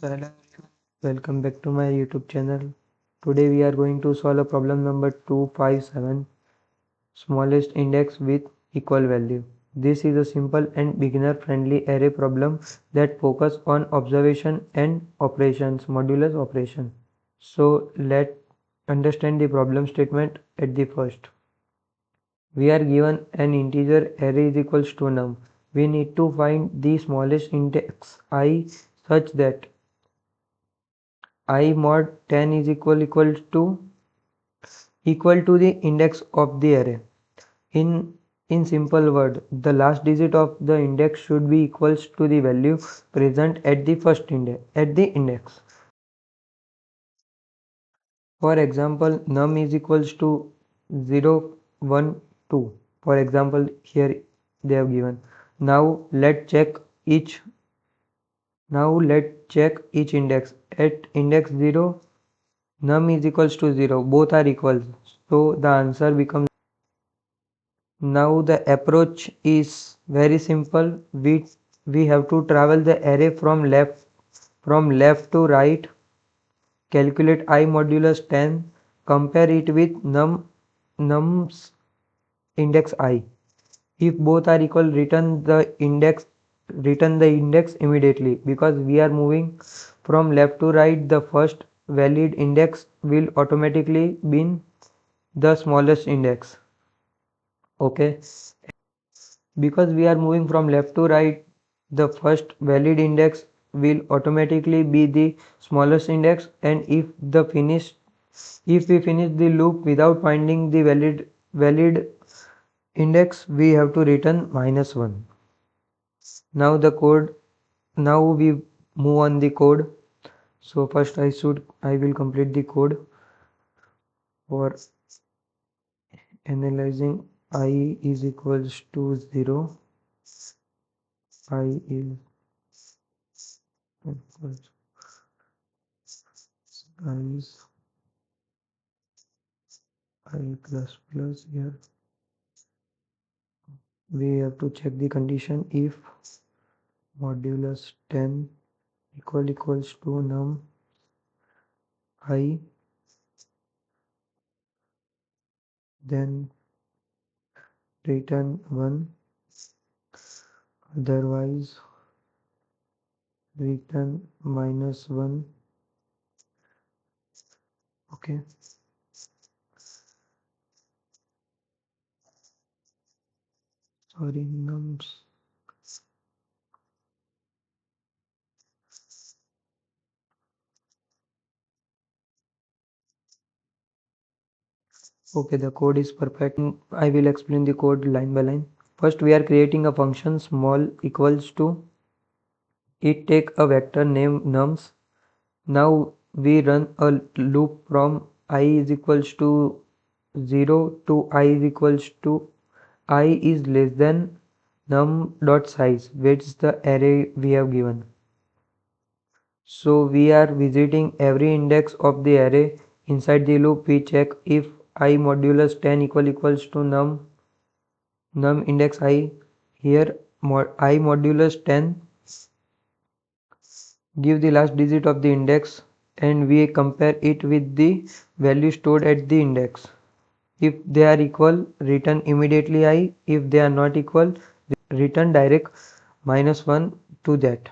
So hello everyone, welcome back to my YouTube channel. Today we are going to solve a problem number 257, smallest index with equal value. This is a simple and beginner friendly array problem that focus on observation and operations, modulus operation. So let's understand the problem statement at the first. We are given an integer array is equals to num. We need to find the smallest index I such that I mod 10 is equal to the index of the array. In simple word, the last digit of the index should be equals to the value present at the first index. For example, num is equals to 0, 1, 2. For example, here they have given. Now let's check each index. At index 0, num is equals to 0. Both are equal. So the answer becomes. Now the approach is very simple. We have to travel the array from left to right, calculate I modulus 10, compare it with num's index I. If both are equal, return the index immediately. Because we are moving from left to right, the first valid index will automatically be the smallest index. Okay. Because we are moving from left to right, the first valid index will automatically be the smallest index, and if we finish the loop without finding the valid index, we have to return -1. Now we move on the code. So first I will complete the code for analyzing I is equals to 0. I is equals size I plus plus. Here we have to check the condition. If modulus 10 equals to num I, then return 1, otherwise return -1. Okay. Sorry, nums. Okay, the code is perfect. I will explain the code line by line. First, we are creating a function small equals to. It take a vector named nums. Now we run a loop from I is equals to 0 to I is equals to I is less than num dot size, which is the array we have given. So we are visiting every index of the array. Inside the loop we check if I modulus 10 equals to num index I. Here I modulus 10 give the last digit of the index, and we compare it with the value stored at the index. If they are equal, return immediately I. If they are not equal, return direct -1 to that.